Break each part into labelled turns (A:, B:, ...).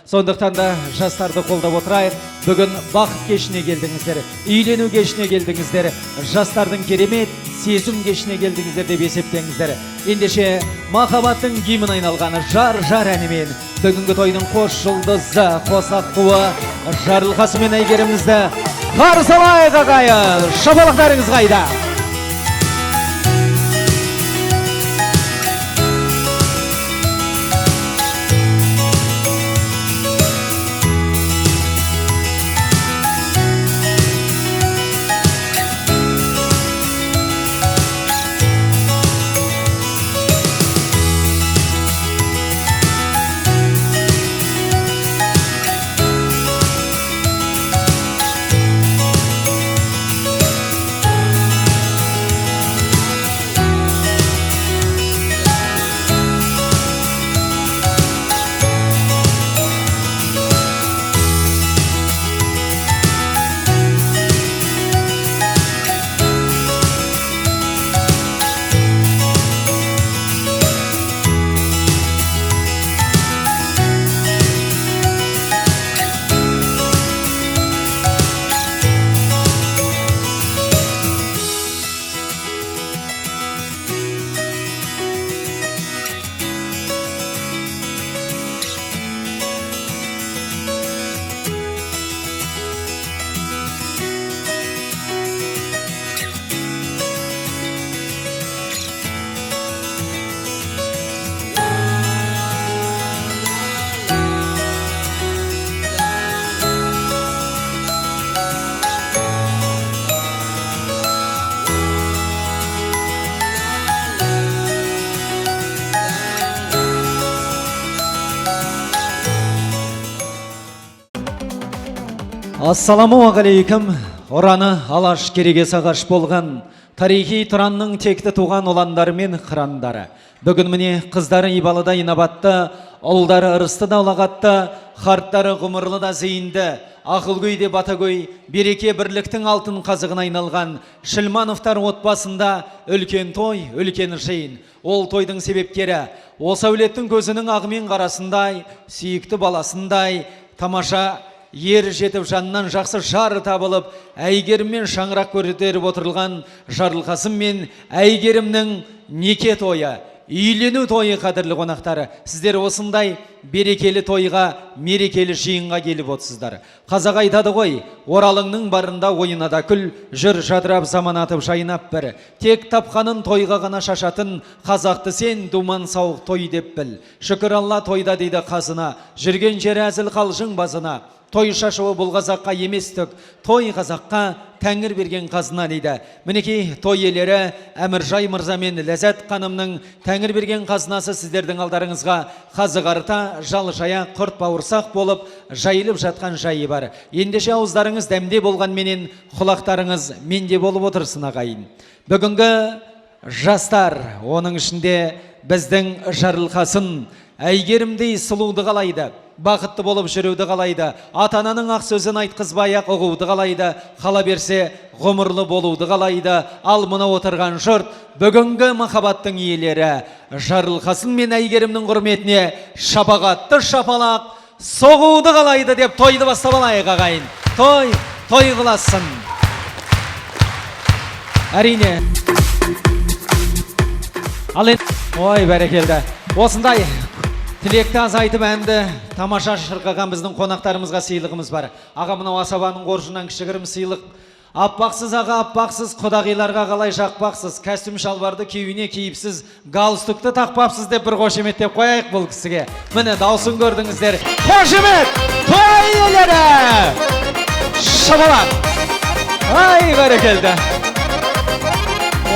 A: Сондықтан да жастарды қолдап отырайық. Бүгін бақыт кешіне келдіңіздер, үйлену кешіне келдіңіздер, жастардың керемет сезім кешіне келдіңіздер деп есептеңіздер. Ендеше махаббаттың гимн айналған жар әнімен бүгінгі тойдың қос жұлдызы, қос аққуы Жарылқасын мен Әйгерімізді қарсы алайық ағайын. Шапалақтарыңыз қайда? Ассаламуағалейкум. Ораны алаш кереге сағаш болған тарихи Тұранның текті туған оландары мен қырандары. Бүгін міне қыздары ибалыда инабатты, ұлдары ырысты да ұлағатты, қарттары ғұмырлы да зейінді, ақылгөй де батагөй, береке бірліктің алтын қазығына айналған Шілмановтар отбасында үлкен той, үлкен жиын. Ол тойдың себепкері осы әулеттің көзінің ағымен қарасындай, сүйікті баласындай, тамаша ер жетіп жанынан жақсы жар табылып, Әйгеріммен шаңырақ көтеріп отырылған Жарылқасын мен Әйгерімнің неке тойы, үйлену тойы қадірлі қонақтары. Сіздер осындай берекелі тойға, мерекелі жиынға келіп отырсыздар. Қазақ айтады ғой, оралыңның барында ойынада күл, жүр жадырап заман атып жайнап бір. Тек тапқанын тойға ғана шашатын, қазақты сен думан сауық той деп біл. Шүкір Алла тойда дейді қазына, жүрген жері әзіл қалжың базына. Той шашуы бұл қазаққа емес түк, той қазаққа тәңір берген қазына дейді. Мінекей той иелері Әміржай мырза мен Ләззат ханымның тәңір берген қазынасы сіздердің алдарыңызға қазы қарта, жал жая, құрт бауырсақ болып жайылып жатқан жайы бар. Ендеше ауыздарыңыз дәмде болған менен, құлақтарыңыз менде болып отырсын ағайын. Бүгінгі жастар, оның ішінде біздің Жарылқасын Әйгерімдей сұлуды қалайды, бақытты болып жүруді қалайды, ата-ананың ақ сөзін айтқызбай ақ ұғуды қалайды, қала берсе ғұмырлы болуды қалайды. Ал мына отырған жұрт бүгінгі махаббаттың иелері Жарылқасын мен Әйгерімнің құрметіне шапағатты шапалақ соғуды қалайды деп тойды бастап алайық ағайын. Той қыласын. Әрине. Ой, бәрекелді. Осындай тілекті азайтып әнді тамаша шырқаған біздің қонақтарымызға сыйлығымыз бар. Аға, мынау асабаның қоржынан кішігірім сыйлық. Аппақсыз аға, аппақсыз, құдағиларға қалай жақпақсыз, кәстүм шалбарды кеуіне киіпсіз, галстукты тақпапсыз деп бір қошеметтеп қояйық бұл кісіге. Міне даусын көрдіңіздер. Қошемет! Той иелері! Шапалақ! Ай, бәрекелді!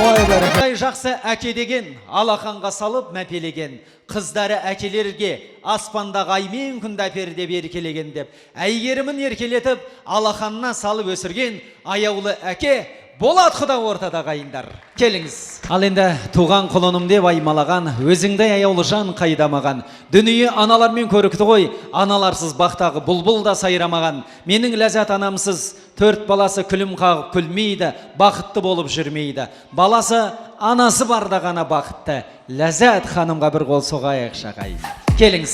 A: Ой, бәрекелді! Жақсы әке деген, алақанға салып мәпелеген, қыздары әкелерге аспандағы аймен күнді әперде беркелеген деп, Әйгерімін еркелетіп алақанына салып өсірген аяулы әке Болат құда ортада қайындар. Келіңіз. Ал енді туған құлыным деп аймалаған, өзіңдей аяулы жан қайдамаған. Дүние аналармен көрікті ғой, аналарсыз бақтағы бұлбұл да сайрамаған. Менің Ләззат анамсыз 4 баласы күлім қағып күлмейді, бақытты болып жүрмейді. Баласы анасы барда ғана бақытты. Ләззат ханымға бір қол соғайық шағайын. Келіңіз.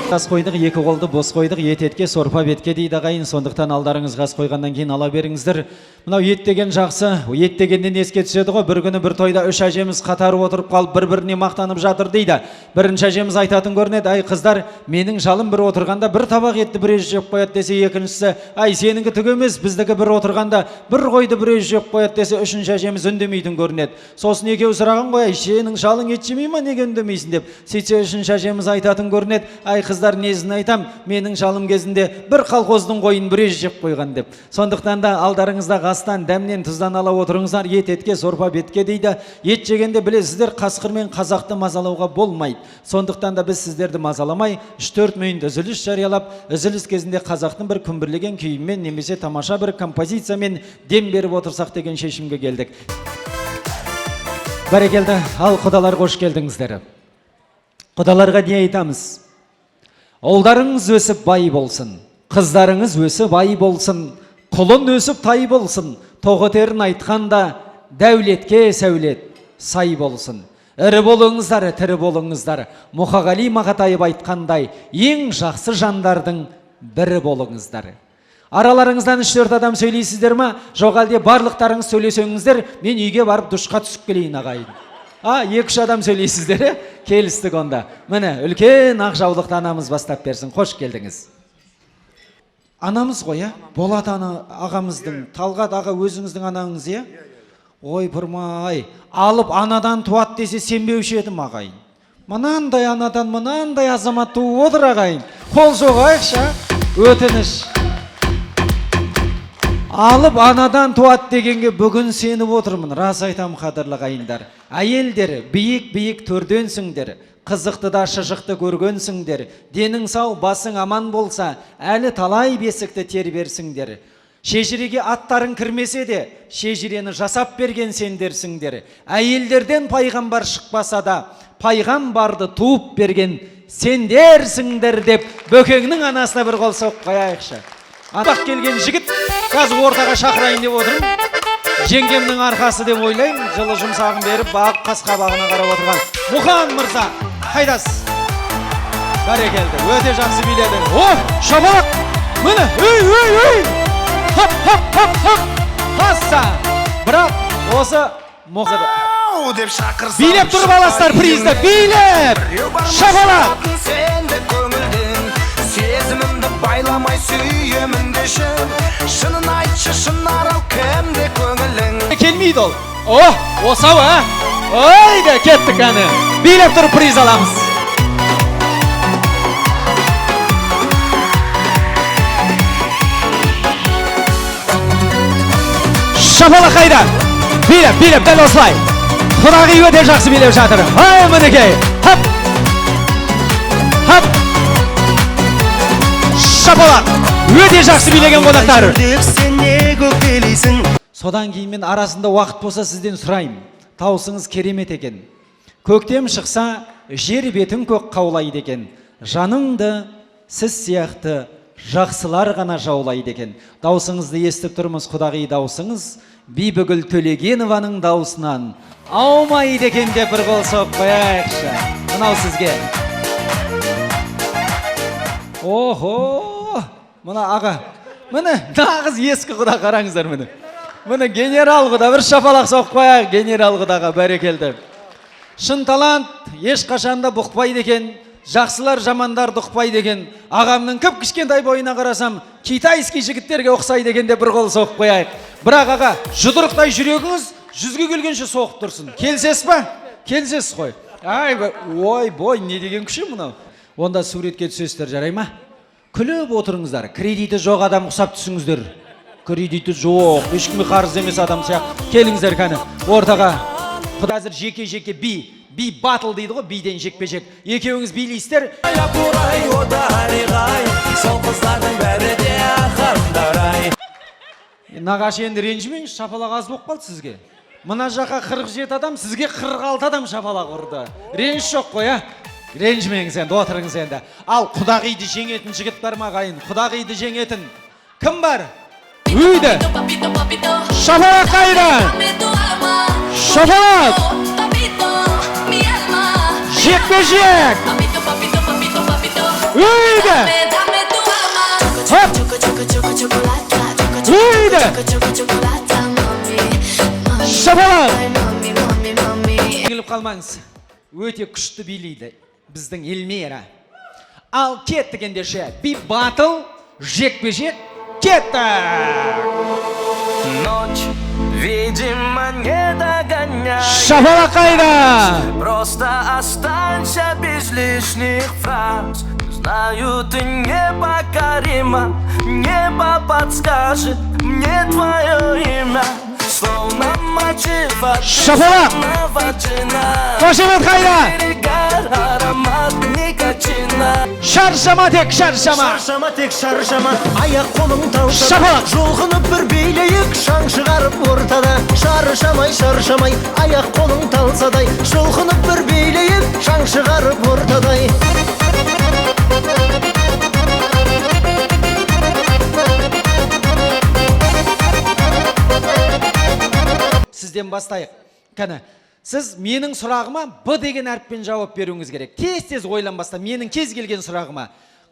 A: Қас қойдық, екі қолды бос қойдық, ет етке, сорпа бетке дейді ағайын. Сондықтан алдарыңыз қас қойғаннан кейін ала беріңіздер. Мынау ет деген жақсы, ет дегеннен еске түседі ғой. Бір күні бір тойда үш әжеміз қатары отырып қалып, бір-біріне мақтанып жатыр дейді. Бірінші әжеміз айтатын көрінеді: ай қыздар, менің жалым бір отырғанда бір табақ етті бір жеп қояды десе, екіншісі: ай сеніңкі түк емес, біздікі бір отырғанда бір қойды бір жеп қояды десе, үшінші әжеміз үндемейтін көрінеді. Сосын екеуі сұраған ғой: ай сенің жалың ет жемей ма, неге үндемейсің деп. Сөйтсе үшінші әжеміз айтатын көрінеді: ай қыздар, несін айтам, менің жалым кезінде бір колхоздың қойын бір жеп қойған деп. Сондықтан да алдарыңызда қастан, дәмнен, тұздан ала отырыңыздар. Ет етке, сорпа бетке дейді. Ет жегенде білесіздер, қасқырмен қазақты мазалауға болмайды. Сондықтан да біз сіздерді мазаламай 3-4 минут үзіліс жариялап, үзіліс кезінде қазақтың бір күмбірлеген күйімен немесе тамаша бір композициямен дем беріп отырсақ деген шешімге келдік. Бәрекелді. Ал құдалар, қош келдіңіздер. Құдаларға не айтамыз? Ұлдарыңыз өсіп бай болсын, қыздарыңыз өсіп бай болсын, құлын өсіп тай болсын, тоғытерін айтқанда дәулетке сәулет сай болсын. Ірі болыңыздар, тірі болыңыздар, Мұқағали Мақатаев айтқандай, ең жақсы жандардың бірі болыңыздар. Араларыңыздан 3-4 адам сөйлейсіздер ма? Жоқ әлде барлықтарыңыз сөйлесеңіздер, мен үйге барып душқа түсіп келейін ағайын. 2-3 адам сөйлейсіздер, келістік онда. Міне, үлкен ақ жаулықты анамыз бастап берсін. Қош келдіңіз. Анамыз ғой, Болат ағамыздың, Талғат аға өзіңіздің анаңыз, ой бұрмай, алып анадан туат десе сенбеуші едім ағайын. Мынандай анадан мынандай азамат туып отыр ағайын. Қол соғайықшы, өтініш. Алып анадан туат дегенге бүгін сеніп отырмын. Рас айтам, қадірлі ағайындар. Әйелдер биік-биік төрденсіңдер, қызықты да шыжықты көргенсіңдер. Денің сау, басың аман болса, әлі талай бесікті терберсіңдер. Шежіреге аттарың кірмесе де, шежірені жасап берген сендерсіңдер. Әйелдерден пайғамбар шықпаса да, пайғамбарды туып берген сендерсіңдер деп, Бөкеңнің анасына бір қол соғып қояйықшы. Анақ келген жігіт, қазір ортаға шақырайын деп отырмын. Жеңгемнің арқасы деп ойлаймын, жылы жұмсағын беріп, бағып қас-қабағына қарап отырған Мұқан мырза, қайдасыз? Бәрекелді, өте жақсы биледі. Шапалақ! Міне, өй! Хоп! Тасса! Бірақ осы мұғыр билеп тұрып аластар призді, билеп! Шапалақ! Сезімімді байламай сүйемін дешін, шынын айтшы, шынарал кімде көңілің. Келмейді ол. Осау, ойда кеттік әні. Билеп тұрып приз аламыз. Шапала қайда? Билеп, дәл осылай. Құрағы өте жақсы билеп жатыр. Ай, мінекей. Хап. Шапалақ, өте жақсы билеген қонақтар. Содан кейін мен арасында уақыт болса сізден сұрайым. Таусыңыз керемет екен. Көктем шықса, жер бетін көк қаулайды екен. Жаныңды сіз сияқты жақсылар ғана жаулайды екен. Даусыңызды естіп тұрмыз, құдағи даусыңыз Бибігүл Төлегенованың даусынан аумайды екен деп бір қол соғып қояйықшы. Мынау сізге. Мына аға, міне нағыз ескі құда, қараңыздар міне. Міне генерал құда, бір шапалақ соқып қояйық генерал құдаға, бәрекелді. Шын талант ешқашанда бұқпайды екен, жақсылар жамандар ұқпайды екен. Ағамның кіп кішкентай бойына қарасам, китайский жігіттерге ұқсайды екен деп бір қол соқып қояйық. Бірақ аға, жұдырықтай жүрегіңіз 100-ге келгенше соғып тұрсын. Келсес па? Келсес қой. Ой, не деген күші мұнау? Онда суретке түсесіздер, жарай ма? Күліп отырыңыздар. Кредиті жоқ адам ұқсап түсіңіздер. Кредиті жоқ, ешкімге қарыз емес адам сияқты. Келіңіздер кәні, ортаға. Қазір жеке-жеке би батыл дейді ғой, биден жекпе-жек. Екеуіңіз билейсіздер. Нағашы енді ренжімеңіз, шапалақ аз болып қалды сізге. Мына жаққа 47 адам, сізге 46 адам шапалақ ұрды. Ренж жоқ қой, ренжімеңіз енді, отырыңыз енді. Ал құдағиды жеңетін жігіт бар ма ағайын? Құдағиды жеңетін кім бар? Үйді. Шапалақ қайда? Шапалақ. Жекпе-жек. Үйді! Хоп! Үйді! Шапалақ! Еңіліп қалмаңыз. Өте күшті билейді біздің Эльмира. Ал кеттік ендеше. Би батыл, жекпе-жек, кеттік!
B: Ночь, видимо, не догоняй.
A: Шапалақ қайда!
B: Просто останься без лишних фраз. Знаю, ты непокорима. Небо подскажет мне твое имя. Словно мотива
A: Шапалақ! Қошемет қайда!
B: аромат никотина.
A: Шаршама тек шаршама!
C: Шаршама тек шаршама, аяқ қолың талса
A: Шапалақ!
C: жұлқынып бір билейік, шаң шығарып ортада. Шаршамай, шаршамай, аяқ қолың талсадай, жұлқынып бір билейік, шаң шығарып ортадай.
A: Сізден бастайық. Кәні, сіз менің сұрағыма Б деген әріппен жауап беруіңіз керек. Тез ойланбастан менің кез келген сұрағыма.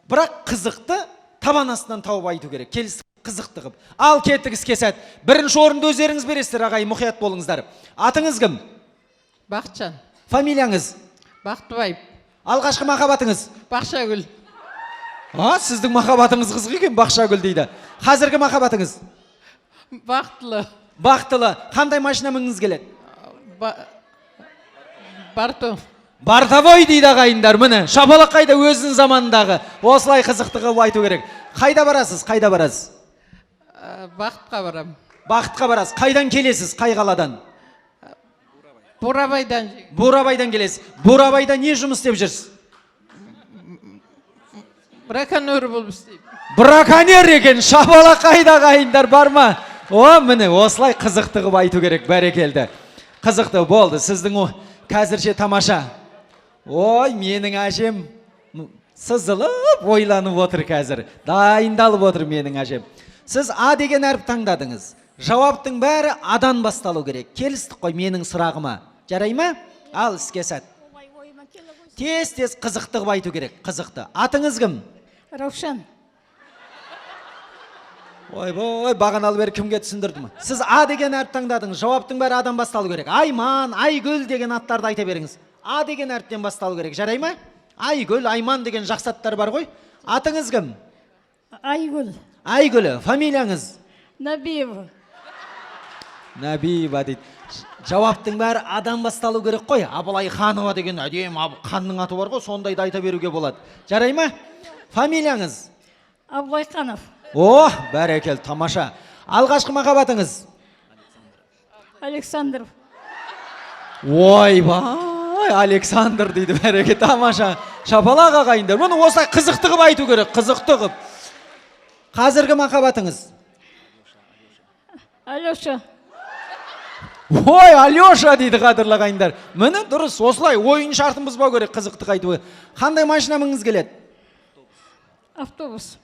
A: Бірақ қызықты табан астынан тауып айту керек. Келістік қызықты қып. Ал кеттік іске сәт. Бірінші орынды өздеріңіз бересіздер, ағай, мұқият болыңыздар. Атыңыз кім?
D: Бақытжан.
A: Фамилияңыз?
D: Бақтыбаев.
A: Алғашқы махаббатыңыз?
D: Бақшагүл.
A: Сіздің махаббатыңыз қызық екен, Бақшагүл дейді. Қазіргі махаббатыңыз?
D: Бақтылы.
A: Бақтылы. Қандай машина мініңіз келеді?
D: Барту.
A: Бартовой дейді ағайындар, міне. Шапалақ қайда өзінің заманындағы. Осылай қызықты қылып айту керек. Қайда барасыз? Қайда барасыз?
D: Бақытқа барам.
A: Бақытқа барасыз. Қайдан келесіз? Қай қаладан?
D: Бурабайдан.
A: Бурабайдан келесіз. Бурабайда не жұмыс істеп жүрсіз?
D: Браконьер болып істеймін.
A: Браконьер екен. Шапалақ қайда ағайындар, бар ма? Міне, осылай қызықты қылып айту керек, бәрекелді. Қызықты болды. Сіздің қазірше тамаша. Менің әжем сызылып, ойланып отыр қазір. Дайындалып отыр менің әжем. Сіз А деген әріп таңдадыңыз. Жауаптың бәрі Адан басталу керек. Келістік қой менің сұрағыма. Жарай ма? Ал іске сәт. Тез қызықты қылып айту керек. Қызықты. Атыңыз кім?
E: Раушан.
A: Бағаналы бері кімге түсіндірдім? Сіз А деген әріп таңдадыңыз. Жауаптың бәрі Адан басталу керек. Айман, Айгүл деген аттарды айта беріңіз. А деген әріптен басталу керек. Жарай ма? Айгүл, Айман деген жақсы аттар бар ғой. Атыңыз кім?
E: Айгүл.
A: Айгүл. Фамилияңыз?
E: Набиева.
A: Набиева дейді. Жауаптың бәрі Адан басталу керек қой. Абылай Ханова деген әдем ханның аты бар ғой, сондайды айта беруге болады. Жарай ма? Фамилияңыз?
E: Абылайханов.
A: Бәрекел, тамаша. Алғашқы махаббатыңыз?
E: Александров.
A: Александр дейді, бәрекел, тамаша. Шапалақ ағайындар. Мұны осылай қызықты қып айту керек, қызықты қып. Қазіргі махаббатыңыз?
E: Алеша.
A: Алеша дейді қадірлі ағайындар. Міне дұрыс, осылай ойын шартын бұзбау керек, қызықты қайтуы. Қандай машина мініңіз келеді?
E: Автобус.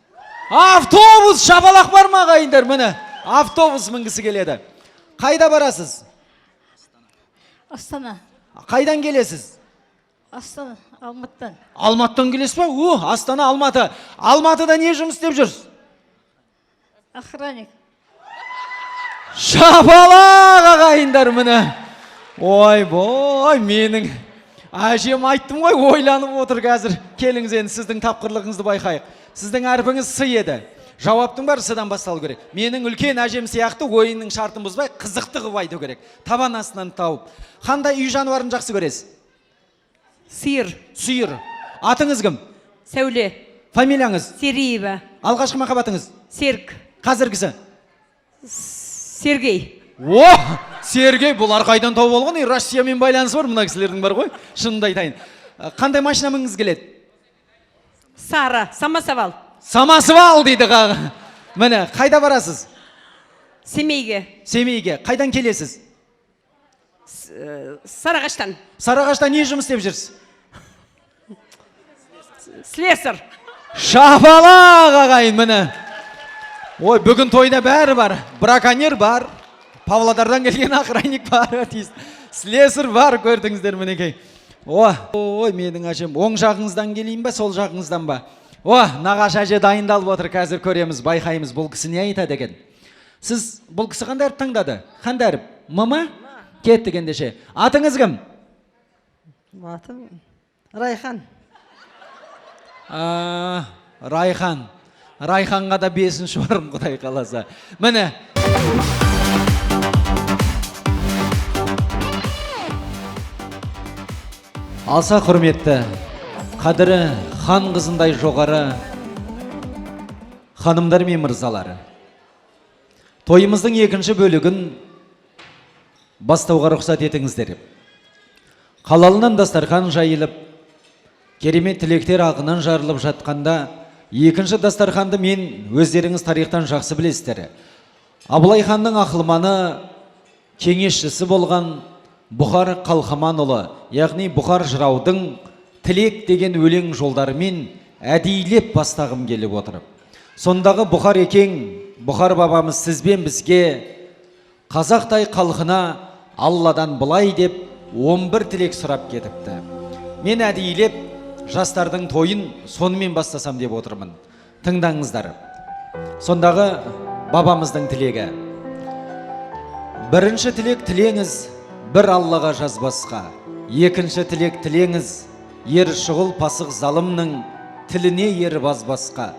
A: Автобус, шапалақ бар ма ағайындар? Міне, автобус мінгісі келеді. Қайда барасыз?
E: Астана.
A: Қайдан келесіз?
E: Астана, Алматыдан.
A: Алматыдан келесіз ба? Астана, Алматы. Алматыда не жұмыс істеп жүрсіз?
E: Охранник.
A: Шапалақ ағайындар, міне. Менің әжем айттым ғой, ойланып отыр қазір. Келіңіз енді сіздің тапқырлығыңызды байқайық. Сіздің әрпіңіз С еді. Жауаптың бәрі С-дан басталу керек. Менің үлкен әжем сияқты ойынның шартын бұзбай, қызықты қылып айту керек. Табан астынан тауып. Қандай үй жануарын жақсы көресіз?
F: Сиыр.
A: Сиыр. Атыңыз кім?
F: Сәуле.
A: Фамилияңыз?
F: Сериева.
A: Алғашқы махаббатыңыз?
F: Серік.
A: Қазіргісі?
F: Сергей.
A: Сергей, бұлар қайдан тауып алған? Россиямен байланысы бар, мына кісілердің бар ғой. Шынымды айтайын. Қандай машина мініңіз келеді?
F: Сара. Самосвал.
A: Самосвал дейді ға. Міне, қайда барасыз?
F: Семейге.
A: Семейге. Қайдан келесіз?
F: Сарыағаштан.
A: Сарыағашта не жұмыс істеп жүрсіз?
F: Слесарь.
A: Шапалақ ағайын, міне. Бүгін тойда бәрі бар. Браконьер бар. Павлодардан келген охранник бар. Слесарь бар, көрдіңіздер мінекей. Менің әжем, оң жағыңыздан келейін ба, сол жағыңыздан ба? нағашы әже дайындалып отыр, қазір көреміз, байқаймыз бұл кісі не айтады екен. Сіз бұл кісі қандай әріп таңдады? Қандай әріп? Мама? Кеттік ендеше. Атыңыз кім?
G: Атым Райхан.
A: Райхан. Райханға да 5-ші орын Құдай қаласа. Міне. Аса құрметті, қадірі хан қызындай жоғары ханымдар мен мырзалары. Тойымыздың 2-ші бөлігін бастауға рұқсат етіңіздер. Қалалынан дастархан жайылып, керемет тілектер ағынан жарылып жатқанда, 2-ші дастарханды мен өздеріңіз тарихтан жақсы білесіздер. Абылай ханның ақылманы, кеңесшісі болған Бұхар Қалқаманұлы, яғни Бұхар жыраудың тілек деген өлең жолдарымен әдейлеп бастағым келіп отырып. Сондағы Бұхар екең, Бұхар бабамыз сізбен бізге қазақтай халқына Алладан былай деп 11 тілек сұрап кетіпті. Мен әдейлеп жастардың тойын сонымен бастасам деп отырмын. Тыңдаңыздар. Сондағы бабамыздың тілегі. 1-ші тілек тілеңіз бір Аллаға жазбасқа. 2-ші тілек тілеңіз ер шұғыл пасық залымның тіліне ер базбасқа.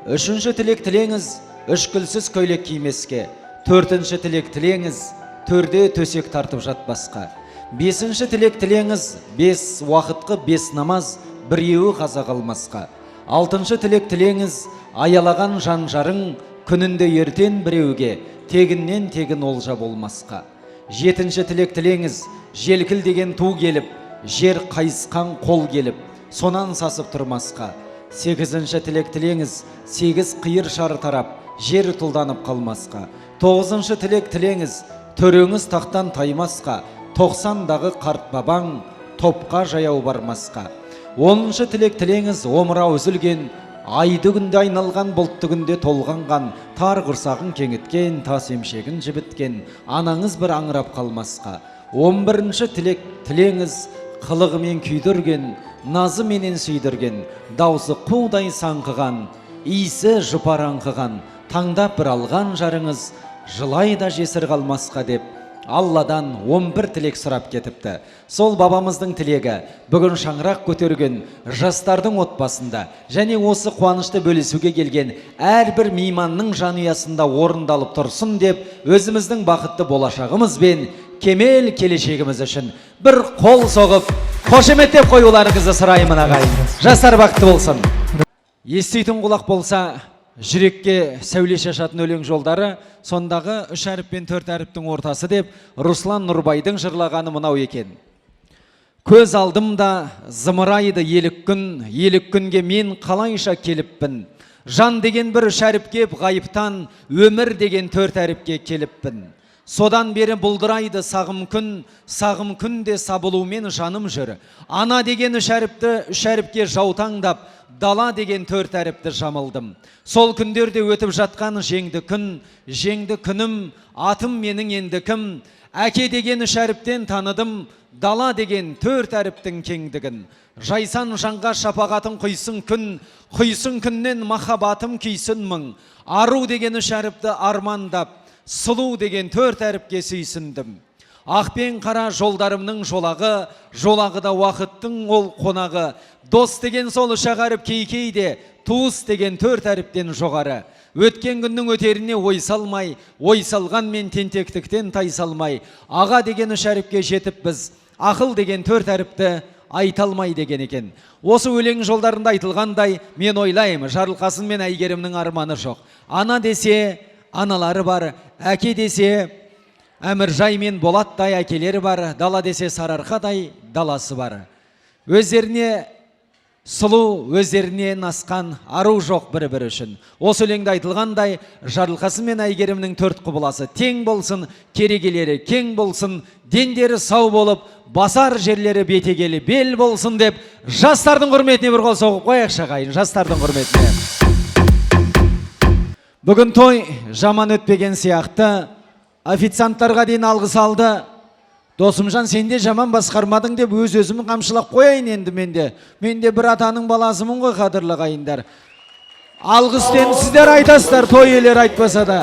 A: 3-ші тілек тілеңіз үшкілсіз көйлек кимеске. 4-ші тілек тілеңіз төрде төсек тартып жатпасқа. 5-ші тілек тілеңіз 5 уақытқы 5 намаз біреуі қаза қалмасқа. 6-ші тілек тілеңіз аялаған жан жарың күнінде ертен біреуге тегіннен тегін олжа болмасқа. 7-ші тілек тілеңіз желкіл деген ту келіп, жер қайысқан қол келіп, сонан сасып тұрмасқа. 8-ші тілек тілеңіз 8 қиыр шар тарап, жер тұлданып қалмасқа. 9-ші тілек тілеңіз төреңіз тақтан таймасқа, 90-дағы қарт бабаң топқа жаяу бармасқа. 10-ші тілек тілеңіз омырау үзілген, айды күнде айналған, бұлтты күнде толғанған, тар құрсағын кеңіткен, тас емшегін жібіткен, анаңыз бір аңырап қалмасқа. 11-ші тілек тілеңіз қылығымен күйдірген, назы менен сүйдірген, даусы қудай саңқыған, иісі жұпар аңқыған, таңдап бір алған жарыңыз жылайда жесір қалмасқа деп Алладан 11 тілек сұрап кетіпті. Сол бабамыздың тілегі бүгін шаңырақ көтерген жастардың отбасында және осы қуанышты бөлісуге келген әрбір мейманның жанұясында орындалып тұрсын деп өзіміздің бақытты болашағымыз бен кемел келешегіміз үшін бір қол соғып қошеметтеп қоюларыңызды сұраймын ағайын. Жастар бақытты болсын. Еститін құлақ болса жүрекке сәуле шашатын өлең жолдары сондағы 3 әріп пен 4 әріптің ортасы деп Руслан Нұрбайдың жырлағаны мынау екен. Көз алдымда зымырайды елік күнге мен қалайша келіппін. Жан деген бір 3 әріп кеп ғайыптан өмір деген 4 әріпке келіппін. Содан бері бұлдырайды сағым күнде сабылумен жаным жүр. Ана деген 3 әріпке жаутаңдап, дала деген 4 әріпті жамылдым. Сол күндерде өтіп жатқан жеңді күнім, атым менің енді кім? Әке деген 3 әріптен таныдым, дала деген 4 әріптің кеңдігін. Жайсан жанға шапағатын құйсын күннен махаббатым күйсін мың. Ару деген 3 әріпті армандап, сұлу деген 4 әріпке сүйсіндім. Ақ пен қара жолдарымның жолағы да уақыттың ол қонағы. Дос деген сол 3 әріп кейде, туыс деген 4 әріптен жоғары. Өткен күннің өтеріне ой салған мен тентектіктен тай салмай. Аға деген 3 әріпке жетіп біз, ақыл деген 4 әріпті айталмай деген екен. Осы өлең жолдарында айтылғандай, мен ойлайым, Жарылқасын мен Әйгерімнің арманы жоқ. Ана десе, аналары бар, әке десе, Әміржай мен Болаттай әкелері бар, дала десе Сарыарқадай даласы бар. Өздеріне сұлу, өздерінен асқан ару жоқ бір-бір үшін. Осы өлеңде айтылғандай, Жарылқасын мен Әйгерімнің 4 құбыласы тең болсын, керегелері кең болсын, дендері сау болып, басар жерлері бетегелі бел болсын деп, жастардың құрметіне бір қол соғып қояқшы ағайын, жастардың құрметіне. Бүгін той жаман өтпеген сияқты, официанттарға дейін алғыс алды. Досымжан, сенде жаман басқармадың деп өзімін қамшылап қояйын енді менде. Менде бір атаның баласымын ғой, қадірлі ағайындар. Алғыстен сіздер айтасыздар, той иелері айтпаса да.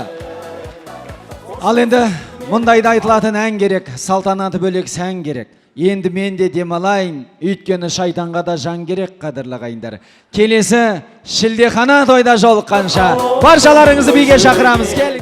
A: Ал енді мұндайда айтылатын ән керек, салтанаты бөлек сән керек. Енді мен де демалайын, өйткені шайтанға да жан керек, қадірлі ағайындар. Келесі шілдехана тойда жолыққанша баршаларыңызды биге шақырамыз. Келіңіз.